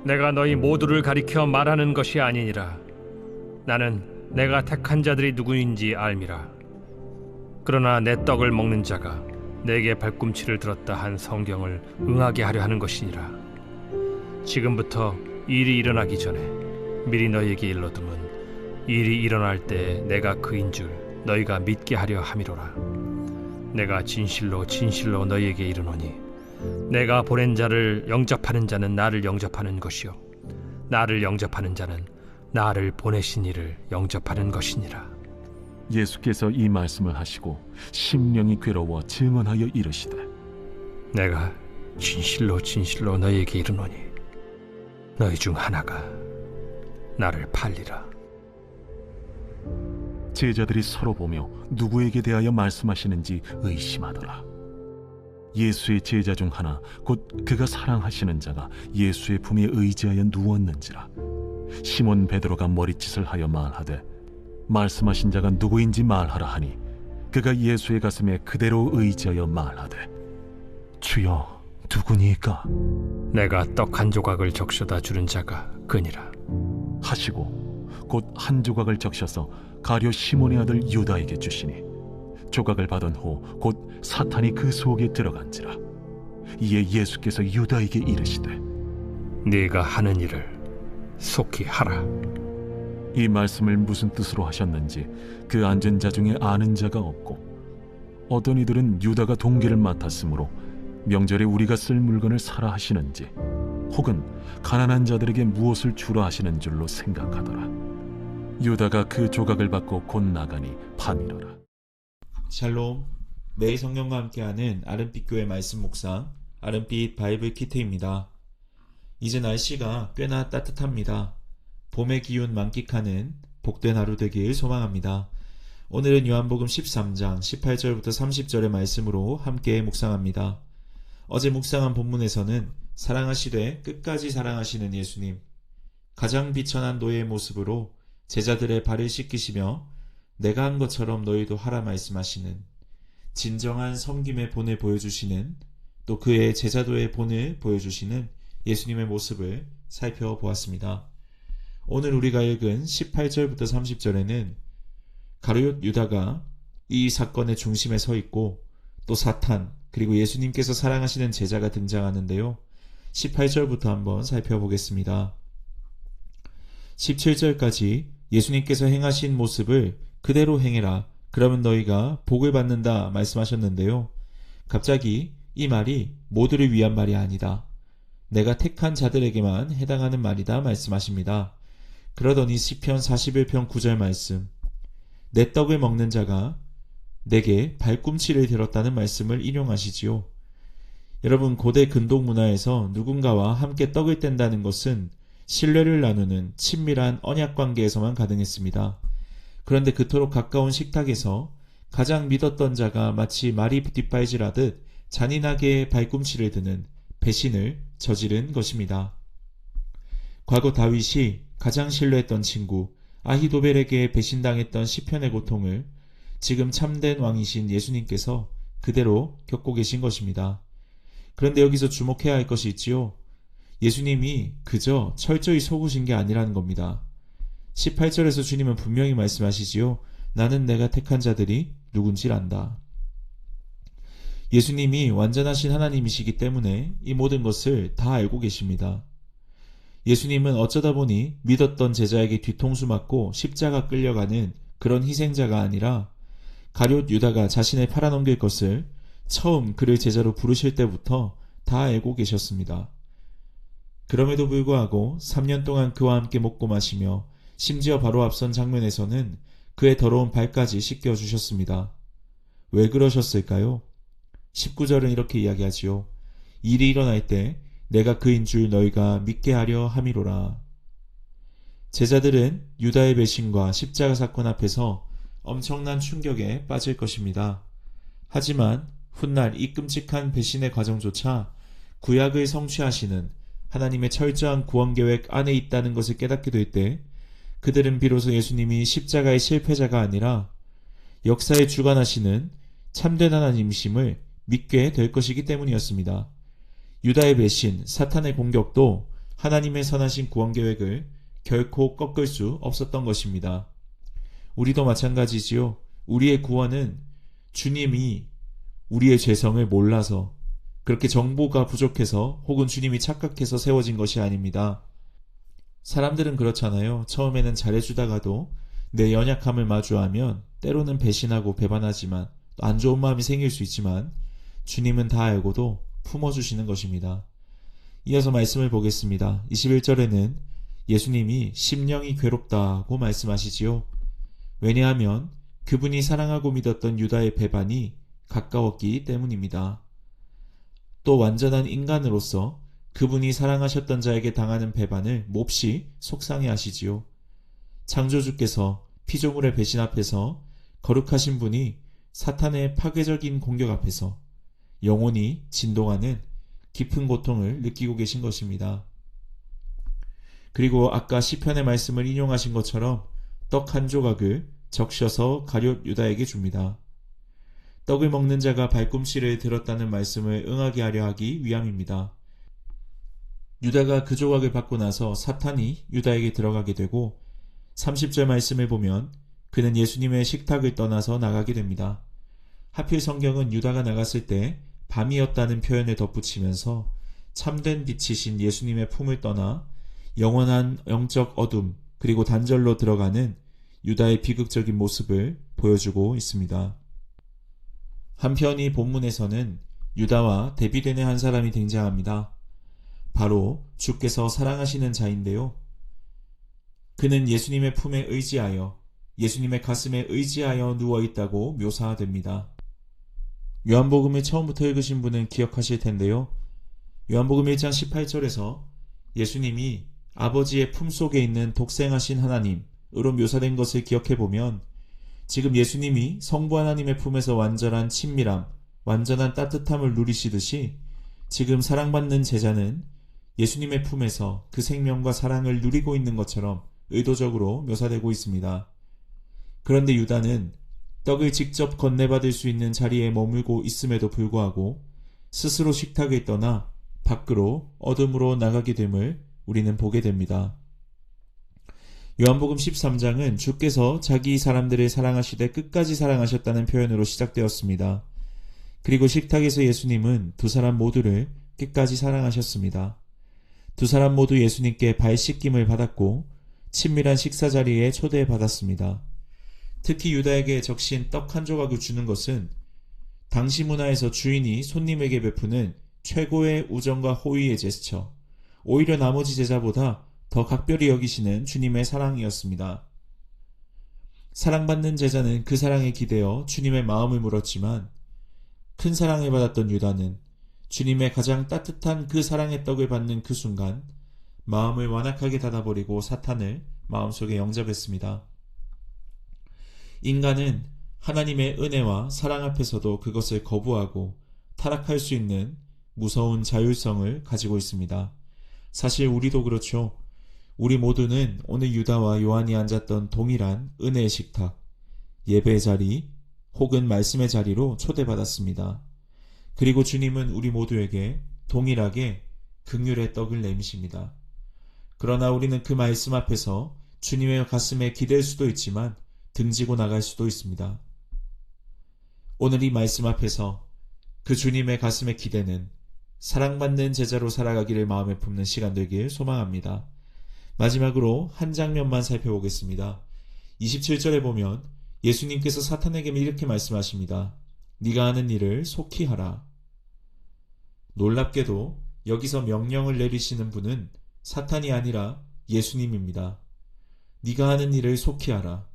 내가 너희 모두를 가리켜 말하는 것이 아니니라. 나는 내가 택한 자들이 누구인지 알미라. 그러나 내 떡을 먹는 자가 내게 발꿈치를 들었다 한 성경을 응하게 하려 하는 것이니라. 지금부터 일이 일어나기 전에 미리 너희에게 일러두면 일이 일어날 때 내가 그인 줄 너희가 믿게 하려 함이로라. 내가 진실로 진실로 너희에게 이르노니 내가 보낸 자를 영접하는 자는 나를 영접하는 것이요 나를 영접하는 자는 나를 보내신 이를 영접하는 것이니라. 예수께서 이 말씀을 하시고 심령이 괴로워 증언하여 이르시되 내가 진실로 진실로 너희에게 이르노니 너희 중 하나가 나를 팔리라. 제자들이 서로 보며 누구에게 대하여 말씀하시는지 의심하더라. 예수의 제자 중 하나 곧 그가 사랑하시는 자가 예수의 품에 의지하여 누웠는지라. 시몬 베드로가 머리짓을 하여 말하되 말씀하신 자가 누구인지 말하라 하니 그가 예수의 가슴에 그대로 의지하여 말하되 주여 누구니까 내가 떡 한 조각을 적셔다 주는 자가 그니라 하시고 곧 한 조각을 적셔서 가룟 시몬의 아들 유다에게 주시니 조각을 받은 후 곧 사탄이 그 속에 들어간지라. 이에 예수께서 유다에게 이르시되 네가 하는 일을 속히 하라. 이 말씀을 무슨 뜻으로 하셨는지 그 앉은 자 중에 아는 자가 없고 어떤 이들은 유다가 동기를 맡았으므로 명절에 우리가 쓸 물건을 사라 하시는지 혹은 가난한 자들에게 무엇을 주라 하시는 줄로 생각하더라. 유다가 그 조각을 받고 곧 나가니 밤이러라. 샬롬, 매일 성경과 함께하는 아름빛 교회 말씀 묵상 아름빛 바이블 키트입니다. 이제 날씨가 꽤나 따뜻합니다. 봄의 기운 만끽하는 복된 하루 되길 소망합니다. 오늘은 요한복음 13장 18절부터 30절의 말씀으로 함께 묵상합니다. 어제 묵상한 본문에서는 사랑하시되 끝까지 사랑하시는 예수님, 가장 비천한 노예의 모습으로 제자들의 발을 씻기시며 내가 한 것처럼 너희도 하라 말씀하시는 진정한 섬김의 본을 보여주시는 또 그의 제자도의 본을 보여주시는 예수님의 모습을 살펴보았습니다. 오늘 우리가 읽은 18절부터 30절에는 가룟 유다가 이 사건의 중심에 서 있고 또 사탄 그리고 예수님께서 사랑하시는 제자가 등장하는데요. 18절부터 한번 살펴보겠습니다. 17절까지 예수님께서 행하신 모습을 그대로 행해라. 그러면 너희가 복을 받는다 말씀하셨는데요. 갑자기 이 말이 모두를 위한 말이 아니다. 내가 택한 자들에게만 해당하는 말이다 말씀하십니다. 그러더니 시편 41편 9절 말씀, 내 떡을 먹는 자가 내게 발꿈치를 들었다는 말씀을 인용하시지요. 여러분, 고대 근동 문화에서 누군가와 함께 떡을 뗀다는 것은 신뢰를 나누는 친밀한 언약 관계에서만 가능했습니다. 그런데 그토록 가까운 식탁에서 가장 믿었던 자가 마치 말이 뒷발질하듯 잔인하게 발꿈치를 드는 배신을 저지른 것입니다. 과거 다윗이 가장 신뢰했던 친구 아히도벨에게 배신당했던 시편의 고통을 지금 참된 왕이신 예수님께서 그대로 겪고 계신 것입니다. 그런데 여기서 주목해야 할 것이 있지요. 예수님이 그저 철저히 속으신 게 아니라는 겁니다. 18절에서 주님은 분명히 말씀하시지요. 나는 내가 택한 자들이 누군지 안다. 예수님이 완전하신 하나님이시기 때문에 이 모든 것을 다 알고 계십니다. 예수님은 어쩌다 보니 믿었던 제자에게 뒤통수 맞고 십자가 끌려가는 그런 희생자가 아니라 가룟 유다가 자신을 팔아넘길 것을 처음 그를 제자로 부르실 때부터 다 알고 계셨습니다. 그럼에도 불구하고 3년 동안 그와 함께 먹고 마시며 심지어 바로 앞선 장면에서는 그의 더러운 발까지 씻겨주셨습니다. 왜 그러셨을까요? 19절은 이렇게 이야기하지요. 일이 일어날 때 내가 그인 줄 너희가 믿게 하려 함이로라. 제자들은 유다의 배신과 십자가 사건 앞에서 엄청난 충격에 빠질 것입니다. 하지만 훗날 이 끔찍한 배신의 과정조차 구약을 성취하시는 하나님의 철저한 구원계획 안에 있다는 것을 깨닫게 될 때 그들은 비로소 예수님이 십자가의 실패자가 아니라 역사에 주관하시는 참된 하나님이심을 믿게 될 것이기 때문이었습니다. 유다의 배신, 사탄의 공격도 하나님의 선하신 구원 계획을 결코 꺾을 수 없었던 것입니다. 우리도 마찬가지지요. 우리의 구원은 주님이 우리의 죄성을 몰라서, 그렇게 정보가 부족해서 혹은 주님이 착각해서 세워진 것이 아닙니다. 사람들은 그렇잖아요. 처음에는 잘해주다가도 내 연약함을 마주하면 때로는 배신하고 배반하지만 또 안 좋은 마음이 생길 수 있지만 주님은 다 알고도 품어주시는 것입니다. 이어서 말씀을 보겠습니다. 21절에는 예수님이 심령이 괴롭다고 말씀하시지요. 왜냐하면 그분이 사랑하고 믿었던 유다의 배반이 가까웠기 때문입니다. 또 완전한 인간으로서 그분이 사랑하셨던 자에게 당하는 배반을 몹시 속상해 하시지요. 창조주께서 피조물의 배신 앞에서, 거룩하신 분이 사탄의 파괴적인 공격 앞에서 영혼이 진동하는 깊은 고통을 느끼고 계신 것입니다. 그리고 아까 시편의 말씀을 인용하신 것처럼 떡 한 조각을 적셔서 가룟 유다에게 줍니다. 떡을 먹는 자가 발꿈치를 들었다는 말씀을 응하게 하려 하기 위함입니다. 유다가 그 조각을 받고 나서 사탄이 유다에게 들어가게 되고 30절 말씀을 보면 그는 예수님의 식탁을 떠나서 나가게 됩니다. 하필 성경은 유다가 나갔을 때 밤이었다는 표현을 덧붙이면서 참된 빛이신 예수님의 품을 떠나 영원한 영적 어둠 그리고 단절로 들어가는 유다의 비극적인 모습을 보여주고 있습니다. 한편 이 본문에서는 유다와 대비되는 한 사람이 등장합니다. 바로 주께서 사랑하시는 자인데요. 그는 예수님의 품에 의지하여, 예수님의 가슴에 의지하여 누워있다고 묘사됩니다. 요한복음을 처음부터 읽으신 분은 기억하실 텐데요. 요한복음 1장 18절에서 예수님이 아버지의 품속에 있는 독생하신 하나님으로 묘사된 것을 기억해보면 지금 예수님이 성부 하나님의 품에서 완전한 친밀함, 완전한 따뜻함을 누리시듯이 지금 사랑받는 제자는 예수님의 품에서 그 생명과 사랑을 누리고 있는 것처럼 의도적으로 묘사되고 있습니다. 그런데 유다는 떡을 직접 건네받을 수 있는 자리에 머물고 있음에도 불구하고 스스로 식탁을 떠나 밖으로 어둠으로 나가게 됨을 우리는 보게 됩니다. 요한복음 13장은 주께서 자기 사람들을 사랑하시되 끝까지 사랑하셨다는 표현으로 시작되었습니다. 그리고 식탁에서 예수님은 두 사람 모두를 끝까지 사랑하셨습니다. 두 사람 모두 예수님께 발 씻김을 받았고 친밀한 식사 자리에 초대받았습니다. 특히 유다에게 적신 떡 한 조각을 주는 것은 당시 문화에서 주인이 손님에게 베푸는 최고의 우정과 호의의 제스처, 오히려 나머지 제자보다 더 각별히 여기시는 주님의 사랑이었습니다. 사랑받는 제자는 그 사랑에 기대어 주님의 마음을 물었지만 큰 사랑을 받았던 유다는 주님의 가장 따뜻한 그 사랑의 떡을 받는 그 순간 마음을 완악하게 닫아버리고 사탄을 마음속에 영접했습니다. 인간은 하나님의 은혜와 사랑 앞에서도 그것을 거부하고 타락할 수 있는 무서운 자율성을 가지고 있습니다. 사실 우리도 그렇죠. 우리 모두는 오늘 유다와 요한이 앉았던 동일한 은혜의 식탁, 예배의 자리 혹은 말씀의 자리로 초대받았습니다. 그리고 주님은 우리 모두에게 동일하게 긍휼의 떡을 내미십니다. 그러나 우리는 그 말씀 앞에서 주님의 가슴에 기댈 수도 있지만 등지고 나갈 수도 있습니다. 오늘 이 말씀 앞에서 그 주님의 가슴에 기대는 사랑받는 제자로 살아가기를 마음에 품는 시간 되길 소망합니다. 마지막으로 한 장면만 살펴보겠습니다. 27절에 보면 예수님께서 사탄에게 이렇게 말씀하십니다. 네가 하는 일을 속히 하라. 놀랍게도 여기서 명령을 내리시는 분은 사탄이 아니라 예수님입니다. 네가 하는 일을 속히 하라.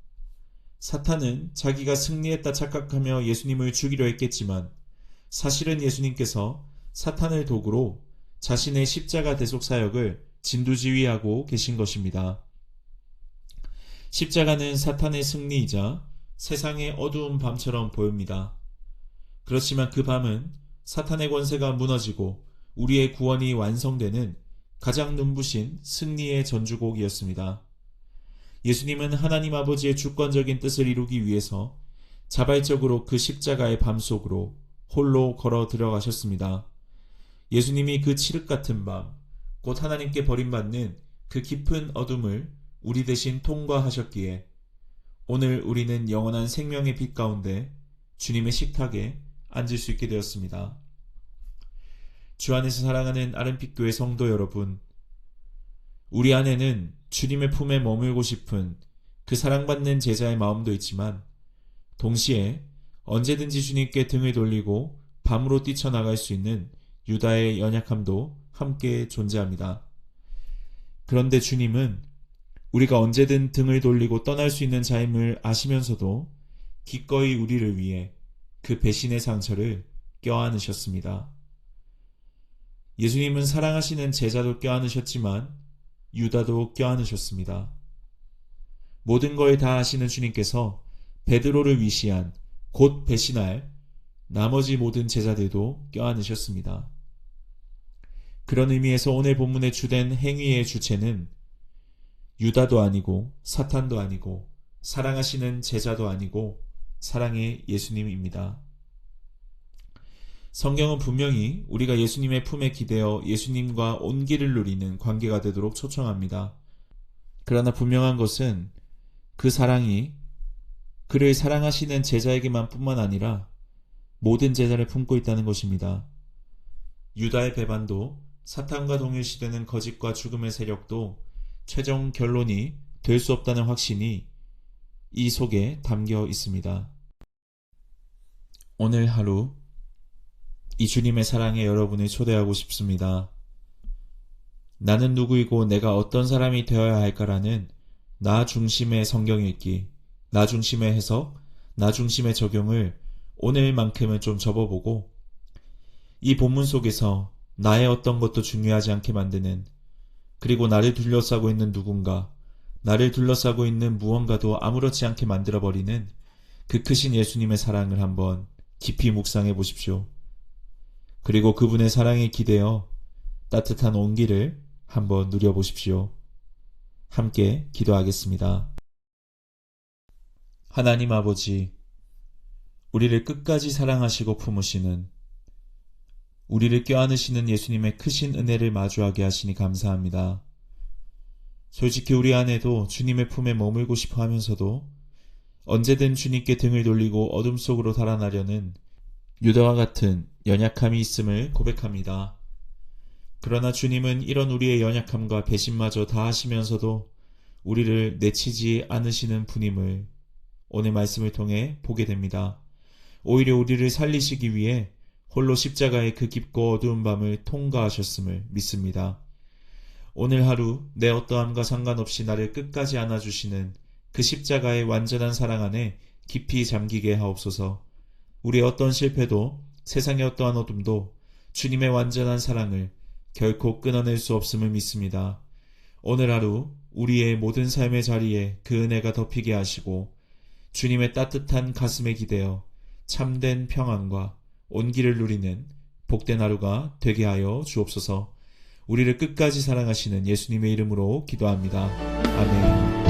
사탄은 자기가 승리했다 착각하며 예수님을 죽이려 했겠지만 사실은 예수님께서 사탄을 도구로 자신의 십자가 대속 사역을 진두지휘하고 계신 것입니다. 십자가는 사탄의 승리이자 세상의 어두운 밤처럼 보입니다. 그렇지만 그 밤은 사탄의 권세가 무너지고 우리의 구원이 완성되는 가장 눈부신 승리의 전주곡이었습니다. 예수님은 하나님 아버지의 주권적인 뜻을 이루기 위해서 자발적으로 그 십자가의 밤 속으로 홀로 걸어 들어가셨습니다. 예수님이 그 칠흑 같은 밤, 곧 하나님께 버림받는 그 깊은 어둠을 우리 대신 통과하셨기에 오늘 우리는 영원한 생명의 빛 가운데 주님의 식탁에 앉을 수 있게 되었습니다. 주 안에서 사랑하는 아름빛교회 성도 여러분, 우리 안에는 주님의 품에 머물고 싶은 그 사랑받는 제자의 마음도 있지만 동시에 언제든지 주님께 등을 돌리고 밤으로 뛰쳐나갈 수 있는 유다의 연약함도 함께 존재합니다. 그런데 주님은 우리가 언제든 등을 돌리고 떠날 수 있는 자임을 아시면서도 기꺼이 우리를 위해 그 배신의 상처를 껴안으셨습니다. 예수님은 사랑하시는 제자도 껴안으셨지만 유다도 껴안으셨습니다. 모든 걸 다 아시는 주님께서 베드로를 위시한 곧 배신할 나머지 모든 제자들도 껴안으셨습니다. 그런 의미에서 오늘 본문의 주된 행위의 주체는 유다도 아니고 사탄도 아니고 사랑하시는 제자도 아니고 사랑의 예수님입니다. 성경은 분명히 우리가 예수님의 품에 기대어 예수님과 온기를 누리는 관계가 되도록 초청합니다. 그러나 분명한 것은 그 사랑이 그를 사랑하시는 제자에게만 뿐만 아니라 모든 제자를 품고 있다는 것입니다. 유다의 배반도 사탄과 동일시되는 거짓과 죽음의 세력도 최종 결론이 될 수 없다는 확신이 이 속에 담겨 있습니다. 오늘 하루 이 주님의 사랑에 여러분을 초대하고 싶습니다. 나는 누구이고 내가 어떤 사람이 되어야 할까라는 나 중심의 성경 읽기, 나 중심의 해석, 나 중심의 적용을 오늘만큼은 좀 접어보고 이 본문 속에서 나의 어떤 것도 중요하지 않게 만드는, 그리고 나를 둘러싸고 있는 누군가, 나를 둘러싸고 있는 무언가도 아무렇지 않게 만들어버리는 그 크신 예수님의 사랑을 한번 깊이 묵상해 보십시오. 그리고 그분의 사랑에 기대어 따뜻한 온기를 한번 누려보십시오. 함께 기도하겠습니다. 하나님 아버지, 우리를 끝까지 사랑하시고 품으시는, 우리를 껴안으시는 예수님의 크신 은혜를 마주하게 하시니 감사합니다. 솔직히 우리 안에도 주님의 품에 머물고 싶어 하면서도 언제든 주님께 등을 돌리고 어둠 속으로 달아나려는 유다와 같은 연약함이 있음을 고백합니다. 그러나 주님은 이런 우리의 연약함과 배신마저 다 하시면서도 우리를 내치지 않으시는 분임을 오늘 말씀을 통해 보게 됩니다. 오히려 우리를 살리시기 위해 홀로 십자가의 그 깊고 어두운 밤을 통과하셨음을 믿습니다. 오늘 하루 내 어떠함과 상관없이 나를 끝까지 안아주시는 그 십자가의 완전한 사랑 안에 깊이 잠기게 하옵소서. 우리의 어떤 실패도 세상의 어떠한 어둠도 주님의 완전한 사랑을 결코 끊어낼 수 없음을 믿습니다. 오늘 하루 우리의 모든 삶의 자리에 그 은혜가 덮이게 하시고 주님의 따뜻한 가슴에 기대어 참된 평안과 온기를 누리는 복된 하루가 되게 하여 주옵소서. 우리를 끝까지 사랑하시는 예수님의 이름으로 기도합니다. 아멘.